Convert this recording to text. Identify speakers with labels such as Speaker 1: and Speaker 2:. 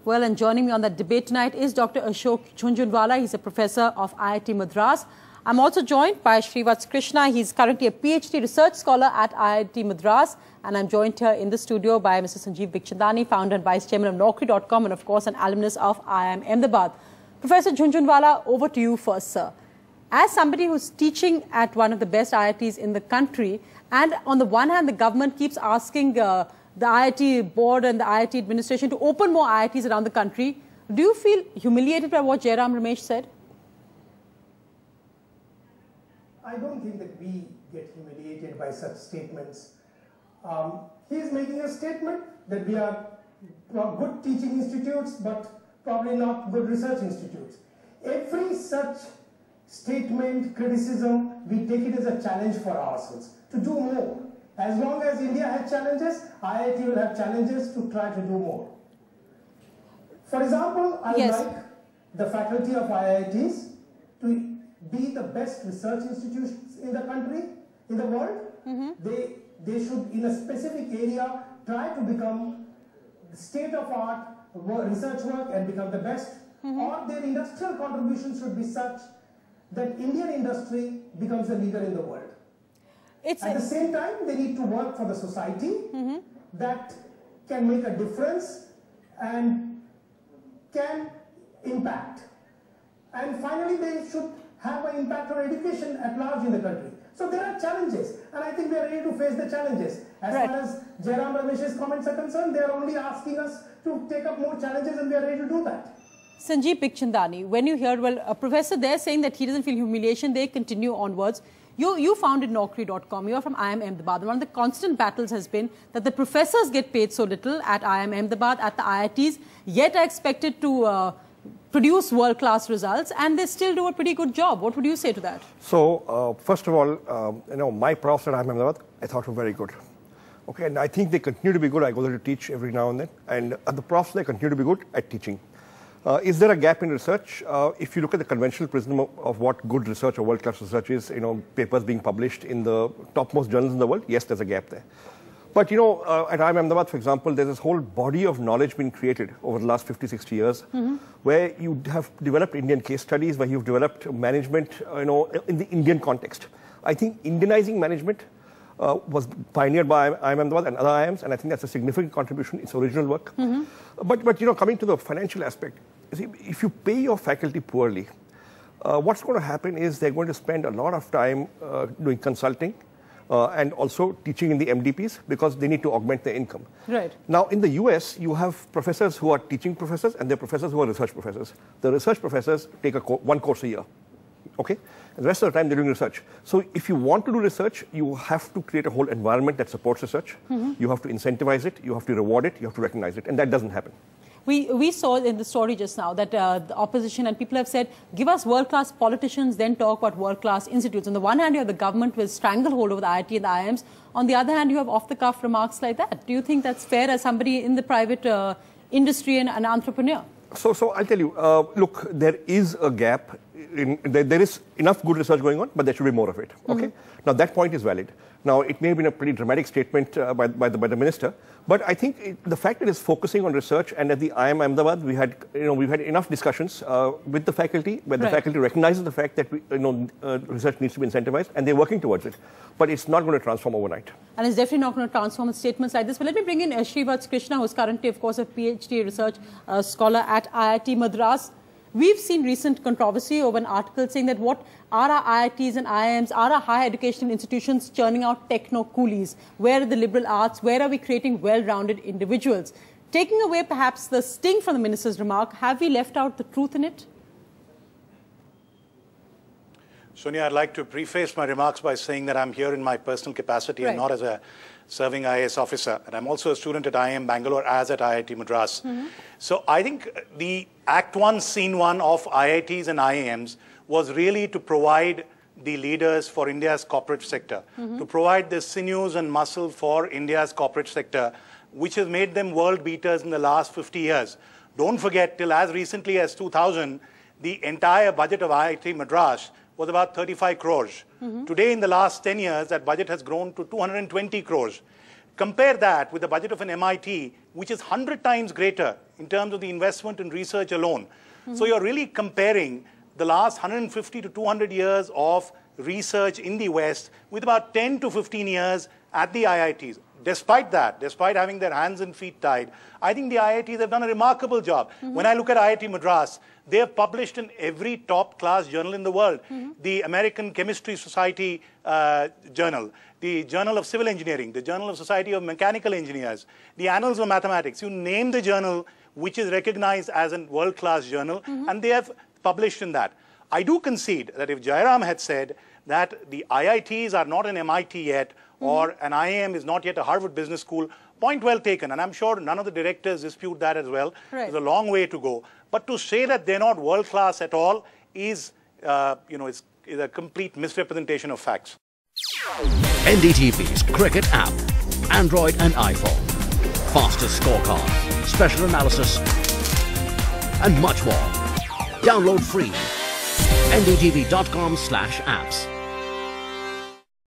Speaker 1: Well, and joining me on that debate tonight is Dr. Ashok Jhunjhunwala. He's a professor of IIT Madras. I'm also joined by Srivatsa Krishna. He's currently a PhD research scholar at IIT Madras. And I'm joined here in the studio by Mr. Sanjeev Bikhchandani, founder and vice chairman of Naukri.com, and of course an alumnus of IIM Ahmedabad. Professor Jhunjhunwala, over to you first, sir. As somebody who's teaching at one of the best IITs in the country, and on the one hand, the government keeps asking the IIT board and the IIT administration to open more IITs around the country, do you feel humiliated by what Jairam Ramesh said?
Speaker 2: I don't think that we get humiliated by such statements. He is making a statement that we are good teaching institutes, but probably not good research institutes. Every such statement, criticism, we take it as a challenge for ourselves to do more. As long as India has challenges, IIT will have challenges to try to do more. For example, I would like the faculty of IITs to be the best research institutions in the country, in the world. They should, in a specific area, try to become state-of-art research work and become the best. Or their industrial contribution should be such that Indian industry becomes a leader in the world. At the same time, they need to work for the society that can make a difference and can impact. And finally, they should have an impact on education at large in the country. So there are challenges, and I think we are ready to face the challenges. As far as Jairam Ramesh's comments are concerned, they are only asking us to take up more challenges, and we are ready to do that.
Speaker 1: Sanjeev Bikhchandani, when you hear, well, a professor there saying that he doesn't feel humiliation, they continue onwards. You founded Naukri.com, you are from IIM Ahmedabad. One of the constant battles has been that the professors get paid so little at IIM Ahmedabad, at the IITs, yet are expected to produce world-class results, and they still do a pretty good job. What would you say to that?
Speaker 3: So, first of all, my profs at IIM Ahmedabad, I thought were very good. Okay, and I think they continue to be good. I go there to teach every now and then, and the profs, they continue to be good at teaching. Is there a gap in research? If you look at the conventional prism of what good research or world-class research is, papers being published in the topmost journals in the world, yes, there's a gap there. But, at IIM Ahmedabad, for example, there's this whole body of knowledge being created over the last 50, 60 years, where you have developed Indian case studies, where you've developed management, in the Indian context. I think Indianizing management was pioneered by IIM Ahmedabad and other IIMs, and I think that's a significant contribution. It's original work. But coming to the financial aspect, see, if you pay your faculty poorly, what's going to happen is they're going to spend a lot of time doing consulting and also teaching in the MDPs because they need to augment their income. Right. Now, in the US, you have professors who are teaching professors and there are professors who are research professors. The research professors take one course a year. Okay? And the rest of the time, they're doing research. So if you want to do research, you have to create a whole environment that supports research. You have to incentivize it, you have to reward it, you have to recognize it, and that doesn't happen.
Speaker 1: We saw in the story just now that the opposition and people have said, give us world-class politicians, then talk about world-class institutes. On the one hand, you have the government with stranglehold over the IIT and the IIMs. On the other hand, you have off-the-cuff remarks like that. Do you think that's fair as somebody in the private industry and an entrepreneur?
Speaker 3: So I'll tell you, look, there is a gap. There is enough good research going on, but there should be more of it. Okay. Now that point is valid. Now it may have been a pretty dramatic statement by the minister, but I think the fact that it's focusing on research, and at the IIM Ahmedabad we've had enough discussions with the faculty, where the faculty recognizes the fact that research needs to be incentivized, and they're working towards it. But it's not going to transform overnight.
Speaker 1: And it's definitely not going to transform in statements like this. But let me bring in Srivatsa Krishna, who's currently, of course, a PhD research scholar at IIT Madras. We've seen recent controversy over an article saying that what are our IITs and IIMs, are our higher educational institutions churning out techno-coolies? Where are the liberal arts? Where are we creating well-rounded individuals? Taking away perhaps the sting from the minister's remark, have we left out the truth in it?
Speaker 4: Sonia, I'd like to preface my remarks by saying that I'm here in my personal capacity and not as a serving IAS officer. And I'm also a student at IIM Bangalore as at IIT Madras. So I think the Act 1, Scene 1 of IITs and IIMs was really to provide the leaders for India's corporate sector, to provide the sinews and muscle for India's corporate sector, which has made them world beaters in the last 50 years. Don't forget, till as recently as 2000, the entire budget of IIT Madras was about 35 crores. Today, in the last 10 years, that budget has grown to 220 crores. Compare that with the budget of an MIT, which is 100 times greater in terms of the investment in research alone. So you're really comparing the last 150 to 200 years of research in the West with about 10 to 15 years at the IITs. Despite that, despite having their hands and feet tied, I think the IITs have done a remarkable job. When I look at IIT Madras, they have published in every top-class journal in the world. The American Chemistry Society journal, the Journal of Civil Engineering, the Journal of Society of Mechanical Engineers, the Annals of Mathematics. You name the journal which is recognized as a world-class journal, and they have published in that. I do concede that if Jairam had said that the IITs are not an MIT yet, or an IIM is not yet a Harvard Business School, point well taken. And I'm sure none of the directors dispute that as well.
Speaker 1: Right.
Speaker 4: There's a long way to go. But to say that they're not world-class at all is, is a complete misrepresentation of facts.
Speaker 5: NDTV's cricket app, Android and iPhone. Fastest scorecard, special analysis, and much more. Download free. ndtv.com/apps.